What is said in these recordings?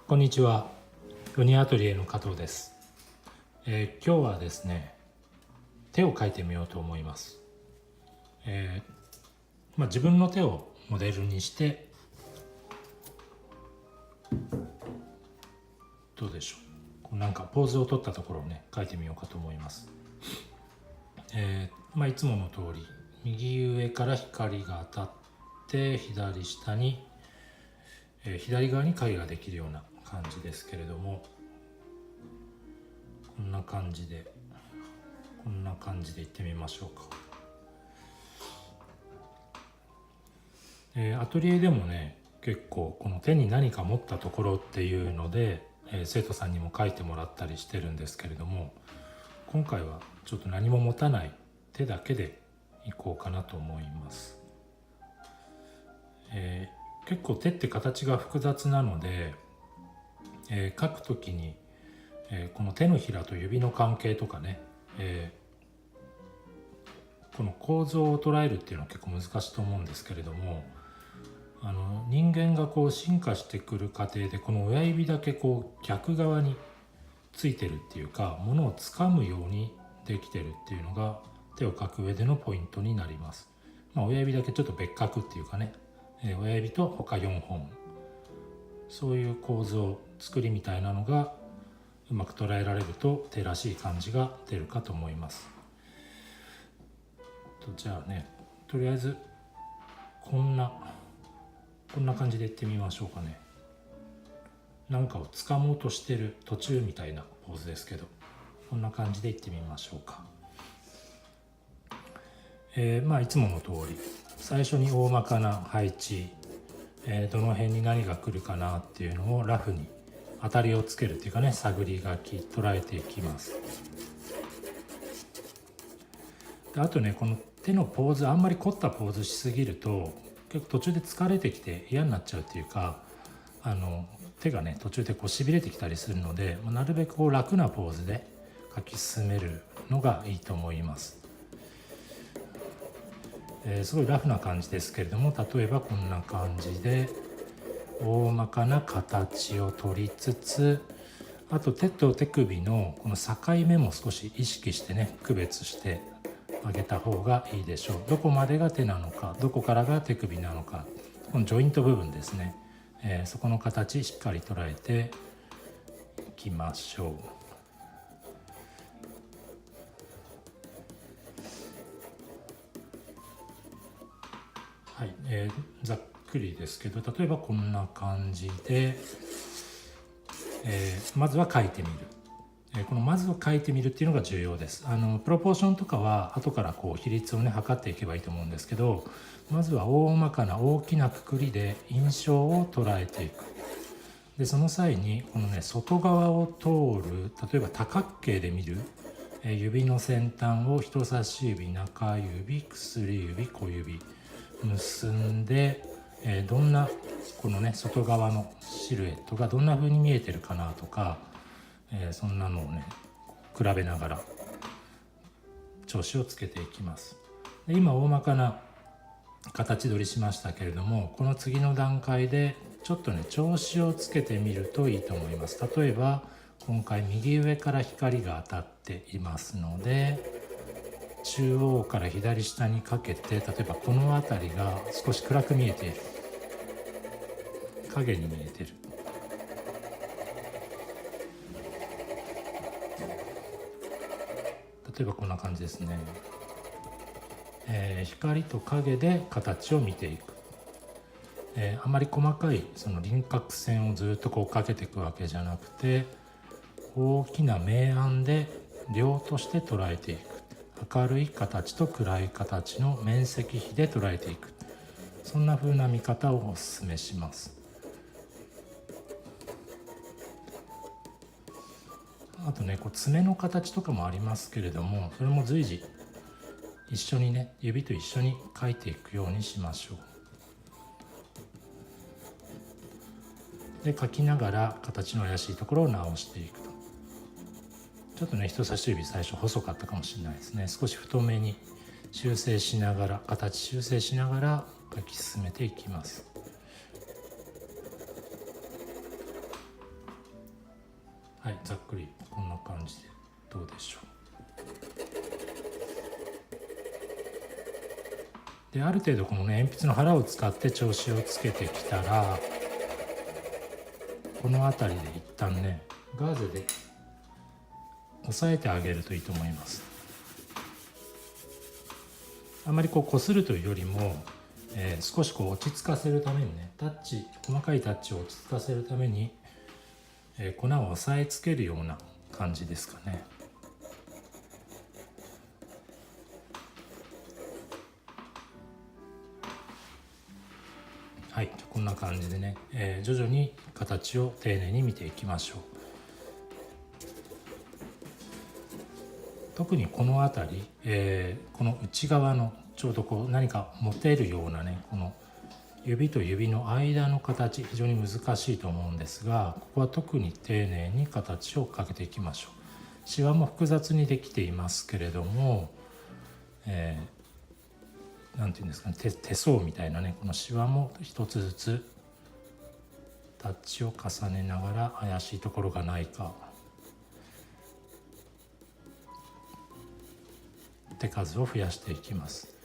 こんにちは。ヨニアトリエの加藤です。今日はですね、手を描いてみようと思います。自分の手をモデルにしてどうでしょう。なんかポーズを取ったところをね描いてみようかと思います。いつもの通り右上から光が当たって左下に、左側に影ができるような感じですけれども、こんな感じでいってみましょうか。アトリエでもね結構この手に何か持ったところっていうので、生徒さんにも描いてもらったりしてるんですけれども、今回はちょっと何も持たない手だけでいこうかなと思います。結構手って形が複雑なので、描くときに、この手のひらと指の関係とかね、この構造を捉えるっていうのは結構難しいと思うんですけれども、人間がこう進化してくる過程でこの親指だけこう逆側についてるっていうか、ものをつかむようにできてるっていうのが手を描く上でのポイントになります。親指だけちょっと別格っていうかね、親指と他4本、そういう構造作りみたいなのがうまく捉えられると手らしい感じが出るかと思います。じゃあね、とりあえずこんな感じでいってみましょうかね。なんかを掴もうとしてる途中みたいなポーズですけど、こんな感じでいってみましょうか。いつもの通り最初に大まかな配置、どの辺に何が来るかなっていうのをラフに当たりをつけるっていうかね、探り書き捉えていきます。であとね、この手のポーズあんまり凝ったポーズしすぎると結構途中で疲れてきて嫌になっちゃうっていうか、手がね途中でこうしびれてきたりするので、なるべくこう楽なポーズで描き進めるのがいいと思います。すごいラフな感じですけれども、例えばこんな感じで大まかな形を取りつつ、あと手と手首のこの境目も少し意識してね区別してあげた方がいいでしょう。どこまでが手なのか、どこからが手首なのか、このジョイント部分ですね、そこの形しっかり捉えていきましょう。はい、ざっくりですけど、例えばこんな感じで、まずは書いてみる。このまずは書いてみるっていうのが重要です。プロポーションとかは後からこう比率をね測っていけばいいと思うんですけど、まずは大まかな大きな括りで印象を捉えていく。でその際にこのね外側を通る、例えば多角形で見る、指の先端を人差し指、中指、薬指、小指結んで、どんなこのね外側のシルエットがどんな風に見えてるかなとか、そんなのをね比べながら調子をつけていきます。で今大まかな形取りしましたけれども、この次の段階でちょっとね調子をつけてみるといいと思います。例えば今回右上から光が当たっていますので、中央から左下にかけて、例えばこの辺りが少し暗く見えている、影に見えている、例えばこんな感じですね。光と影で形を見ていく。あまり細かいその輪郭線をずっとこうかけていくわけじゃなくて、大きな明暗で量として捉えていく。明るい形と暗い形の面積比で捉えていく、そんな風な見方をお勧めします。あとねこう爪の形とかもありますけれども、それも随時一緒にね指と一緒に描いていくようにしましょう。で描きながら形の怪しいところを直していくと。ちょっとね人差し指最初細かったかもしれないですね。少し太めに修正しながら、形修正しながら描き進めていきます。はい、ざっくりこんな感じでどうでしょう。である程度このね鉛筆の腹を使って調子をつけてきたら、この辺りで一旦ねガーゼで押さえてあげるといいと思います。あまりこう擦るというよりも、少しこう落ち着かせるためにね、細かいタッチを落ち着かせるために、粉を押さえつけるような感じですかね。はい、こんな感じでね、徐々に形を丁寧に見ていきましょう。特にこの辺り、この内側のちょうどこう何か持てるようなね、この指と指の間の形、非常に難しいと思うんですが、ここは特に丁寧に形をかけていきましょう。シワも複雑にできていますけれども、なんていうんですかね、手相みたいなね、このシワも一つずつタッチを重ねながら怪しいところがないか、手数を増やしていきます。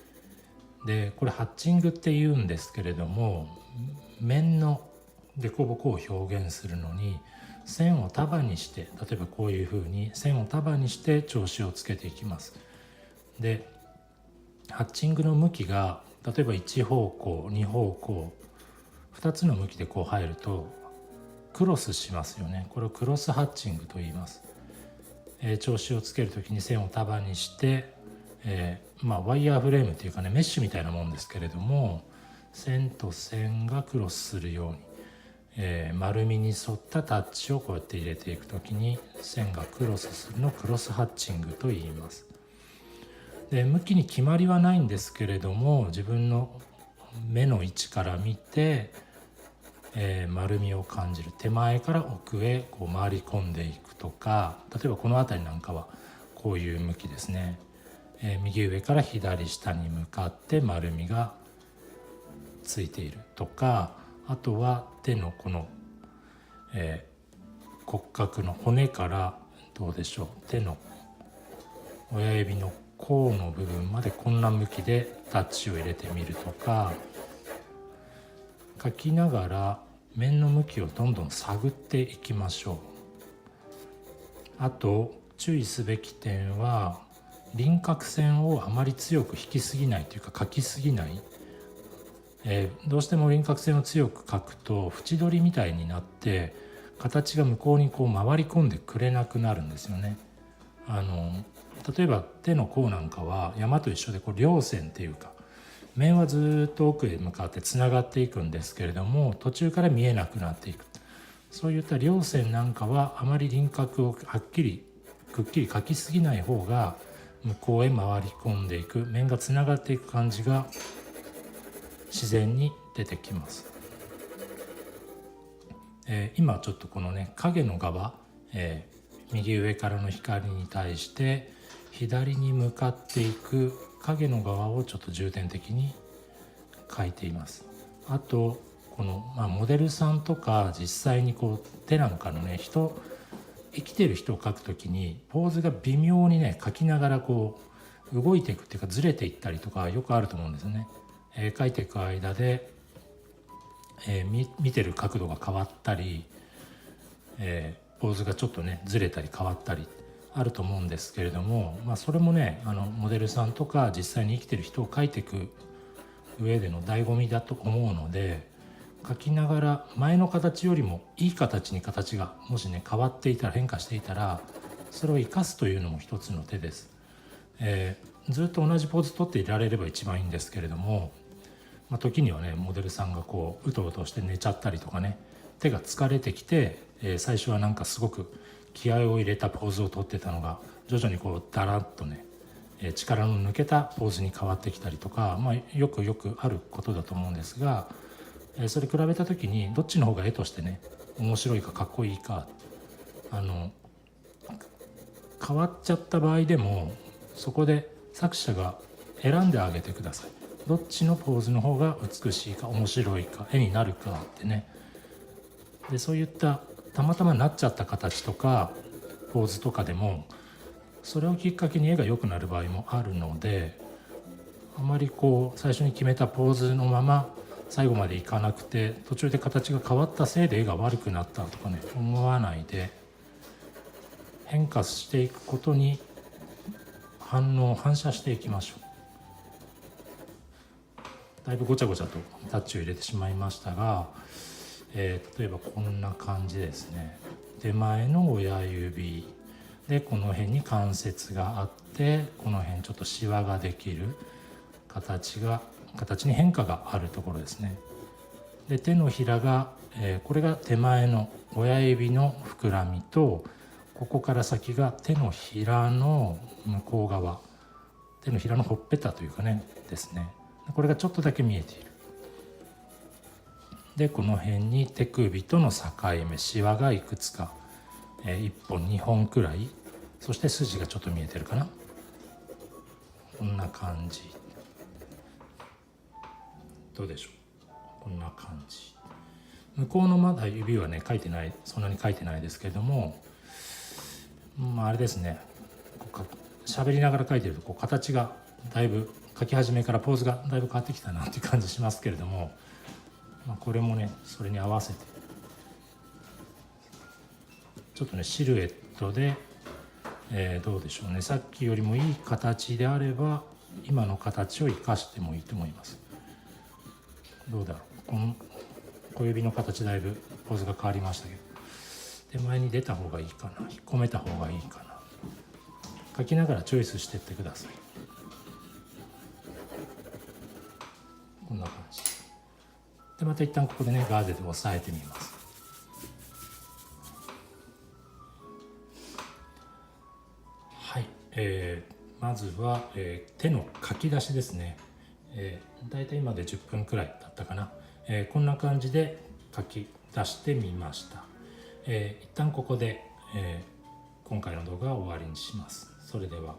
でこれハッチングっていうんですけれども、面の凸凹を表現するのに線を束にして、例えばこういうふうに線を束にして調子をつけていきます。でハッチングの向きが例えば1方向2方向2つの向きでこう入るとクロスしますよね。これをクロスハッチングと言います。調子をつける時に線を束にして、ワイヤーフレームっていうかね、メッシュみたいなもんですけれども、線と線がクロスするように、丸みに沿ったタッチをこうやって入れていく時に線がクロスするのをクロスハッチングと言います。で向きに決まりはないんですけれども、自分の目の位置から見て、丸みを感じる、手前から奥へこう回り込んでいくとか、例えばこの辺りなんかはこういう向きですね、右上から左下に向かって丸みがついているとか、あとは手のこの、骨格の骨からどうでしょう、手の親指の甲の部分までこんな向きでタッチを入れてみるとか、描きながら面の向きをどんどん探っていきましょう。あと注意すべき点は、輪郭線をあまり強く引きすぎないというか描きすぎない、どうしても輪郭線を強く描くと縁取りみたいになって形が向こうにこう回り込んでくれなくなるんですよね。例えば手の甲なんかは山と一緒でこう稜線っていうか、面はずっと奥へ向かってつながっていくんですけれども、途中から見えなくなっていく、そういった稜線なんかはあまり輪郭をはっきりくっきり描きすぎない方が向こうへ回り込んでいく、面がつながっていく感じが自然に出てきます。今ちょっとこのね影の側、右上からの光に対して左に向かっていく影の側をちょっと重点的に描いています。あとこの、モデルさんとか実際にこう手なんかのね生きてる人を描くときにポーズが微妙にね描きながらこう動いていくっていうかずれていったりとかよくあると思うんですよね。描いていく間で、見てる角度が変わったり、ポーズがちょっとねずれたり変わったりあると思うんですけれども、それもねモデルさんとか実際に生きてる人を描いていく上での醍醐味だと思うので、描きながら前の形よりもいい形に形がもしね変わっていたら、変化していたらそれを生かすというのも一つの手です。ずっと同じポーズ取っていられれば一番いいんですけれども、時にはねモデルさんがこううとうとして寝ちゃったりとかね、手が疲れてきて、最初はなんかすごく気合を入れたポーズを取ってたのが徐々にこうダラッとね、力の抜けたポーズに変わってきたりとか、よくあることだと思うんですが、それ比べた時にどっちの方が絵としてね面白いかかっこいいか、変わっちゃった場合でもそこで作者が選んであげてください。どっちのポーズの方が美しいか面白いか絵になるかってね。でそういったたまたまなっちゃった形とかポーズとかでもそれをきっかけに絵が良くなる場合もあるので、あまりこう最初に決めたポーズのまま最後までいかなくて途中で形が変わったせいで絵が悪くなったとかね、思わないで変化していくことに反射していきましょう。だいぶごちゃごちゃとタッチを入れてしまいましたが、例えばこんな感じですね。手前の親指でこの辺に関節があって、この辺ちょっとシワができる形に変化があるところですね。で手のひらが、これが手前の親指の膨らみと、ここから先が手のひらの向こう側、手のひらのほっぺたというかねですね。これがちょっとだけ見えている。でこの辺に手首との境目、シワがいくつか、1本2本くらい、そして筋がちょっと見えてるかな。こんな感じ。どうでしょう。こんな感じ。向こうのまだ指はね書いてない、そんなに書いてないですけれども、あれですね、喋りながら書いてると形がだいぶ書き始めからポーズがだいぶ変わってきたなっていう感じしますけれども、これもねそれに合わせてちょっとねシルエットで、どうでしょうね、さっきよりもいい形であれば今の形を生かしてもいいと思います。どうだろう、この小指の形だいぶポーズが変わりましたけど、手前に出た方がいいかな、引っ込めた方がいいかな、書きながらチョイスしていってください。こんな感じで、また一旦ここでねガーゼで押さえてみます。はい、まずは、手の書き出しですね。だいたい今で10分くらいだったかな。こんな感じで書き出してみました。一旦ここで、今回の動画は終わりにします。それでは。